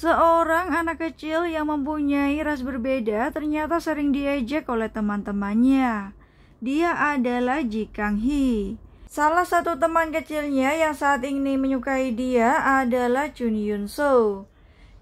Seorang anak kecil yang mempunyai ras berbeda ternyata sering diejek oleh teman-temannya. Dia adalah Ji Kang Hee. Salah satu teman kecilnya yang saat ini menyukai dia adalah Chun Yun So.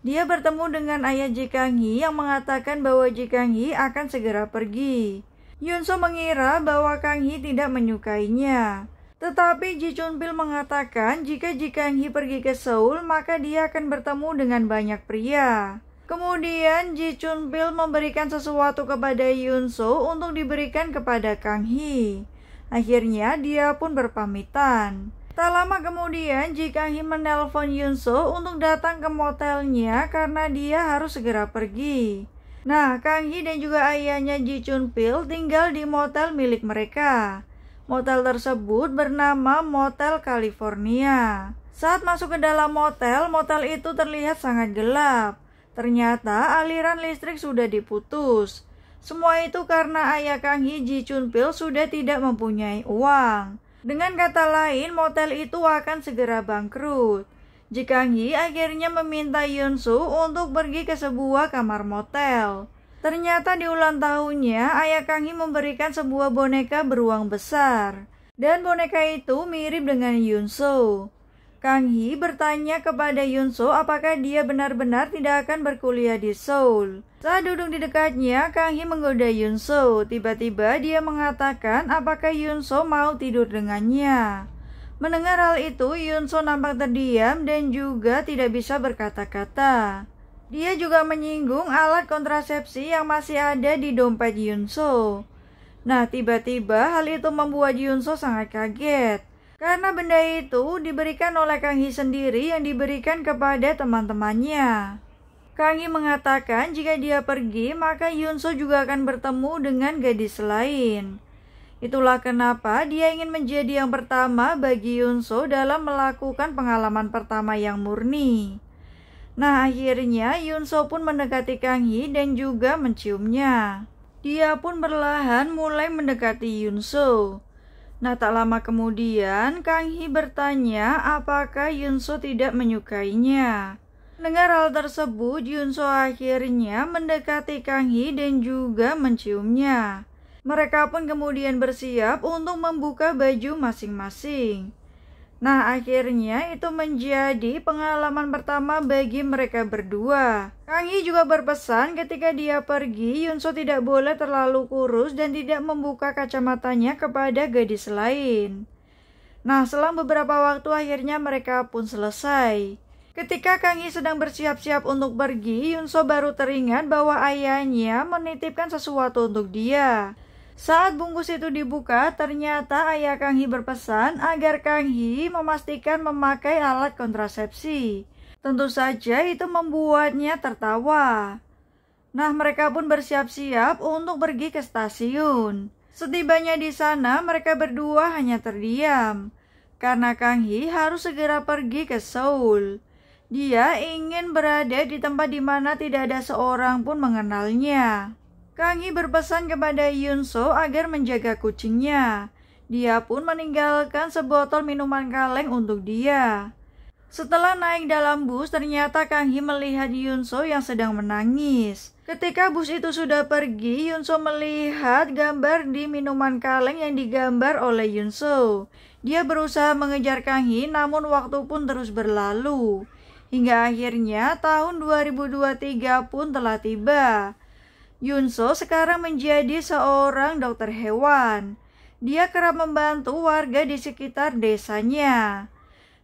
Dia bertemu dengan ayah Ji Kang Hee yang mengatakan bahwa Ji Kang Hee akan segera pergi. Yun So mengira bahwa Kang Hee tidak menyukainya. Tetapi Ji Chun Pil mengatakan jika Ji Kang Hee pergi ke Seoul, maka dia akan bertemu dengan banyak pria. Kemudian Ji Chun Pil memberikan sesuatu kepada Yun So untuk diberikan kepada Kang Hee. Akhirnya dia pun berpamitan. Tak lama kemudian Ji Kang Hee menelpon Yun So untuk datang ke motelnya karena dia harus segera pergi. Nah, Kang Hee dan juga ayahnya Ji Chun Pil tinggal di motel milik mereka. Motel tersebut bernama Motel California. Saat masuk ke dalam motel itu terlihat sangat gelap. Ternyata aliran listrik sudah diputus. Semua itu karena ayah Kang Hee, Ji Chun Pil, sudah tidak mempunyai uang. Dengan kata lain, motel itu akan segera bangkrut. Ji Kang Hee akhirnya meminta Yun So untuk pergi ke sebuah kamar motel. Ternyata di ulang tahunnya, ayah Kang Hee memberikan sebuah boneka beruang besar. Dan boneka itu mirip dengan Yun So. Kang Hee bertanya kepada Yun So apakah dia benar-benar tidak akan berkuliah di Seoul. Saat duduk di dekatnya, Kang Hee menggoda Yun So. Tiba-tiba dia mengatakan apakah Yun So mau tidur dengannya. Mendengar hal itu, Yun So nampak terdiam dan juga tidak bisa berkata-kata. Dia juga menyinggung alat kontrasepsi yang masih ada di dompet Yun So. Nah, tiba-tiba hal itu membuat Yun So sangat kaget. Karena benda itu diberikan oleh Kang Hee sendiri yang diberikan kepada teman-temannya. Kang Hee mengatakan jika dia pergi, maka Yun So juga akan bertemu dengan gadis lain. Itulah kenapa dia ingin menjadi yang pertama bagi Yun So dalam melakukan pengalaman pertama yang murni. Nah, akhirnya Yun So pun mendekati Kang Hee dan juga menciumnya. Dia pun perlahan mulai mendekati Yun So. Nah, tak lama kemudian Kang Hee bertanya apakah Yun So tidak menyukainya. Mendengar hal tersebut, Yun So akhirnya mendekati Kang Hee dan juga menciumnya. Mereka pun kemudian bersiap untuk membuka baju masing-masing. Nah, akhirnya itu menjadi pengalaman pertama bagi mereka berdua. Kang Hee juga berpesan ketika dia pergi, Yun So tidak boleh terlalu kurus dan tidak membuka kacamatanya kepada gadis lain. Nah, selang beberapa waktu akhirnya mereka pun selesai. Ketika Kang Hee sedang bersiap-siap untuk pergi, Yun So baru teringat bahwa ayahnya menitipkan sesuatu untuk dia. Saat bungkus itu dibuka, ternyata ayah Kang Hee berpesan agar Kang Hee memastikan memakai alat kontrasepsi. Tentu saja itu membuatnya tertawa. Nah, mereka pun bersiap-siap untuk pergi ke stasiun. Setibanya di sana, mereka berdua hanya terdiam. Karena Kang Hee harus segera pergi ke Seoul. Dia ingin berada di tempat di mana tidak ada seorang pun mengenalnya. Kang Hee berpesan kepada Yun So agar menjaga kucingnya. Dia pun meninggalkan sebotol minuman kaleng untuk dia. Setelah naik dalam bus, ternyata Kang Hee melihat Yun So yang sedang menangis. Ketika bus itu sudah pergi, Yun So melihat gambar di minuman kaleng yang digambar oleh Yun So. Dia berusaha mengejar Kang Hee, namun waktu pun terus berlalu. Hingga akhirnya tahun 2023 pun telah tiba. Yun So sekarang menjadi seorang dokter hewan. Dia kerap membantu warga di sekitar desanya.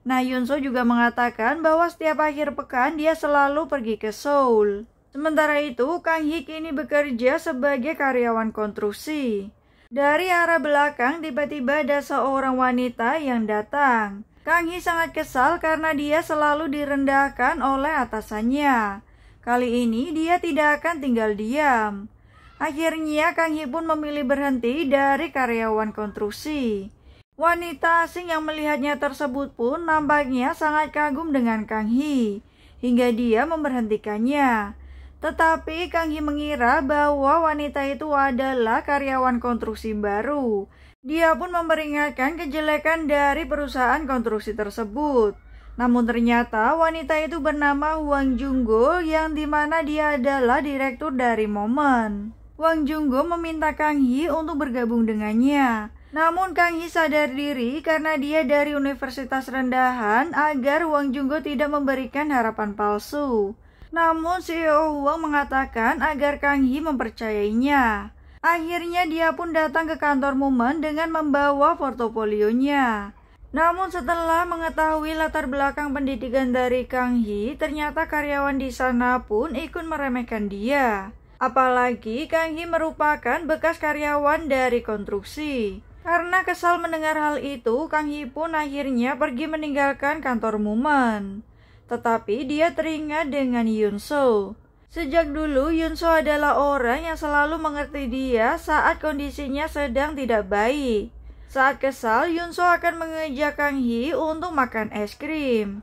Nah, Yun So juga mengatakan bahwa setiap akhir pekan dia selalu pergi ke Seoul. Sementara itu, Kang Hee kini bekerja sebagai karyawan konstruksi. Dari arah belakang tiba-tiba ada seorang wanita yang datang. Kang Hee sangat kesal karena dia selalu direndahkan oleh atasannya. Kali ini dia tidak akan tinggal diam. Akhirnya Kang Hee pun memilih berhenti dari karyawan konstruksi. Wanita asing yang melihatnya tersebut pun nampaknya sangat kagum dengan Kang Hee, hingga dia memberhentikannya. Tetapi Kang Hee mengira bahwa wanita itu adalah karyawan konstruksi baru. Dia pun memperingatkan kejelekan dari perusahaan konstruksi tersebut. Namun ternyata wanita itu bernama Hwang Junggo yang dimana dia adalah direktur dari Moment. Hwang Junggo meminta Kang Hee untuk bergabung dengannya. Namun Kang Hee sadar diri karena dia dari universitas rendahan agar Hwang Junggo tidak memberikan harapan palsu. Namun CEO Hwang mengatakan agar Kang Hee mempercayainya. Akhirnya dia pun datang ke kantor Moment dengan membawa portofolionya. Namun setelah mengetahui latar belakang pendidikan dari Kang Hee, ternyata karyawan di sana pun ikut meremehkan dia. Apalagi Kang Hee merupakan bekas karyawan dari konstruksi. Karena kesal mendengar hal itu, Kang Hee pun akhirnya pergi meninggalkan kantor Moment. Tetapi dia teringat dengan Yoon So. Sejak dulu Yoon So adalah orang yang selalu mengerti dia saat kondisinya sedang tidak baik. Saat kesal, Yoon So akan mengajak Kang Hee untuk makan es krim.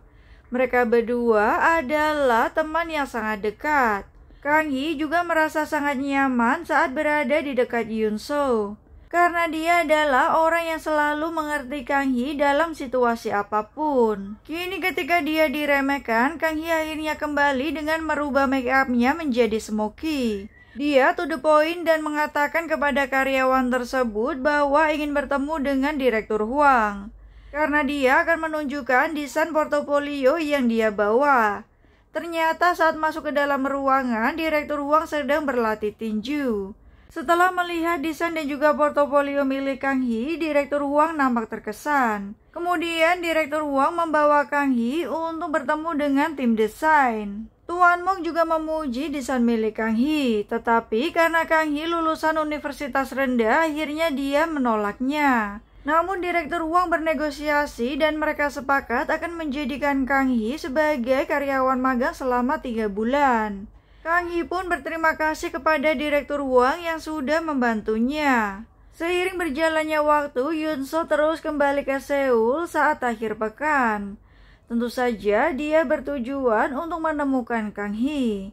Mereka berdua adalah teman yang sangat dekat. Kang Hee juga merasa sangat nyaman saat berada di dekat Yoon So. Karena dia adalah orang yang selalu mengerti Kang Hee dalam situasi apapun. Kini ketika dia diremehkan, Kang Hee akhirnya kembali dengan merubah make up-nya menjadi smoky. Dia to the point dan mengatakan kepada karyawan tersebut bahwa ingin bertemu dengan Direktur Hwang. Karena dia akan menunjukkan desain portofolio yang dia bawa. Ternyata saat masuk ke dalam ruangan, Direktur Hwang sedang berlatih tinju. Setelah melihat desain dan juga portofolio milik Kang Hee, Direktur Hwang nampak terkesan. Kemudian Direktur Hwang membawa Kang Hee untuk bertemu dengan tim desain. Tuan Mok juga memuji desain milik Kang Hee, tetapi karena Kang Hee lulusan universitas rendah, akhirnya dia menolaknya. Namun Direktur Hwang bernegosiasi dan mereka sepakat akan menjadikan Kang Hee sebagai karyawan magang selama 3 bulan. Kang Hee pun berterima kasih kepada Direktur Hwang yang sudah membantunya. Seiring berjalannya waktu, Yoon So terus kembali ke Seoul saat akhir pekan. Tentu saja dia bertujuan untuk menemukan Kang Hee.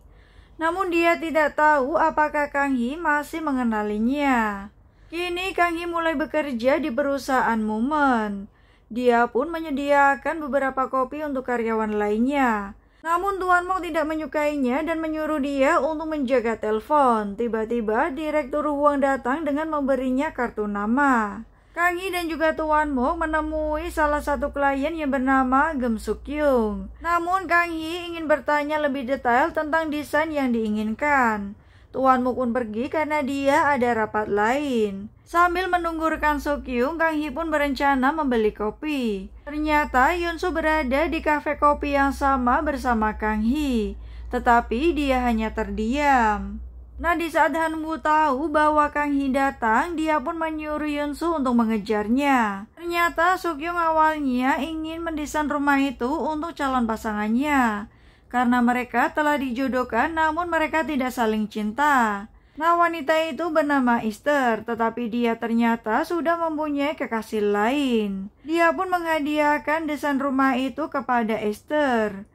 Namun dia tidak tahu apakah Kang Hee masih mengenalinya. Kini Kang Hee mulai bekerja di perusahaan Moment. Dia pun menyediakan beberapa kopi untuk karyawan lainnya. Namun Tuan Mok tidak menyukainya dan menyuruh dia untuk menjaga telepon. Tiba-tiba Direktur Hwang datang dengan memberinya kartu nama. Kang Hee dan juga Tuan Mok menemui salah satu klien yang bernama Gem Suk Kyung. Namun Kang Hee ingin bertanya lebih detail tentang desain yang diinginkan. Tuan Mok pun pergi karena dia ada rapat lain. Sambil menunggu rekan Suk Kyung, Kang Hee pun berencana membeli kopi. Ternyata Yoon So berada di kafe kopi yang sama bersama Kang Hee. Tetapi dia hanya terdiam. Nah, di saat Han Woo tahu bahwa Kang Hee datang, dia pun menyuruh Yoon So untuk mengejarnya. Ternyata Suk Kyung awalnya ingin mendesain rumah itu untuk calon pasangannya. Karena mereka telah dijodohkan namun mereka tidak saling cinta. Nah, wanita itu bernama Esther, tetapi dia ternyata sudah mempunyai kekasih lain. Dia pun menghadiahkan desain rumah itu kepada Esther.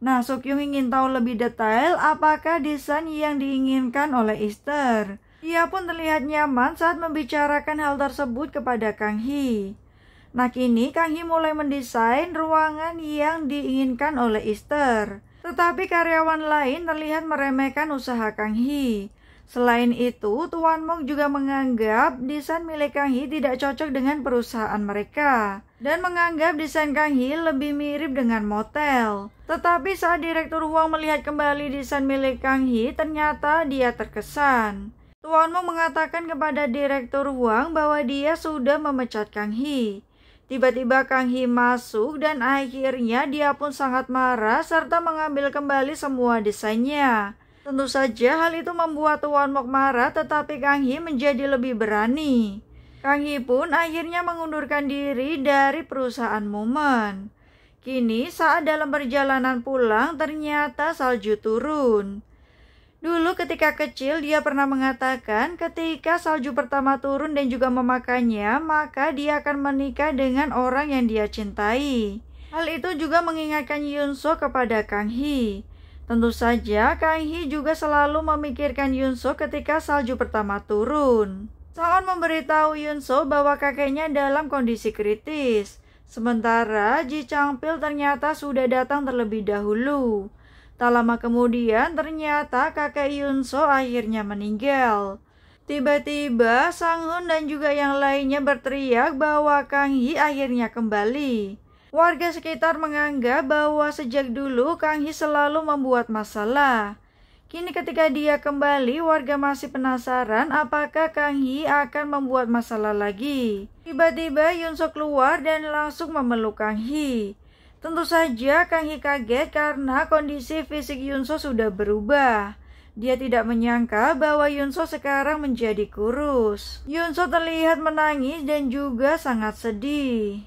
Nah, Suk Kyung ingin tahu lebih detail apakah desain yang diinginkan oleh Esther. Dia pun terlihat nyaman saat membicarakan hal tersebut kepada Kang Hee. Nah, kini Kang Hee mulai mendesain ruangan yang diinginkan oleh Esther. Tetapi karyawan lain terlihat meremehkan usaha Kang Hee. Selain itu, Tuan Mok juga menganggap desain milik Kang Hee tidak cocok dengan perusahaan mereka dan menganggap desain Kang Hee lebih mirip dengan motel. Tetapi saat Direktur Hwang melihat kembali desain milik Kang Hee, ternyata dia terkesan. Tuan Mok mengatakan kepada Direktur Hwang bahwa dia sudah memecat Kang Hee. Tiba-tiba Kang Hee masuk dan akhirnya dia pun sangat marah serta mengambil kembali semua desainnya. Tentu saja hal itu membuat Tuan Mok marah, tetapi Kang Hee menjadi lebih berani. Kang Hee pun akhirnya mengundurkan diri dari perusahaan Moment. Kini saat dalam perjalanan pulang ternyata salju turun. Dulu ketika kecil dia pernah mengatakan ketika salju pertama turun dan juga memakannya, maka dia akan menikah dengan orang yang dia cintai. Hal itu juga mengingatkan Yoon So kepada Kang Hee. Tentu saja Kang Hee juga selalu memikirkan Yoon So ketika salju pertama turun. Sang On memberitahu Yoon So bahwa kakeknya dalam kondisi kritis. Sementara Ji Changpil ternyata sudah datang terlebih dahulu. Tak lama kemudian ternyata kakek Yunso akhirnya meninggal. Tiba-tiba Sang Hun dan juga yang lainnya berteriak bahwa Kang Hee akhirnya kembali. Warga sekitar menganggap bahwa sejak dulu Kang Hee selalu membuat masalah. Kini ketika dia kembali, warga masih penasaran apakah Kang Hee akan membuat masalah lagi. Tiba-tiba Yunso keluar dan langsung memeluk Kang Hee. Tentu saja Kang Hee kaget karena kondisi fisik Yunso sudah berubah. Dia tidak menyangka bahwa Yunso sekarang menjadi kurus. Yunso terlihat menangis dan juga sangat sedih.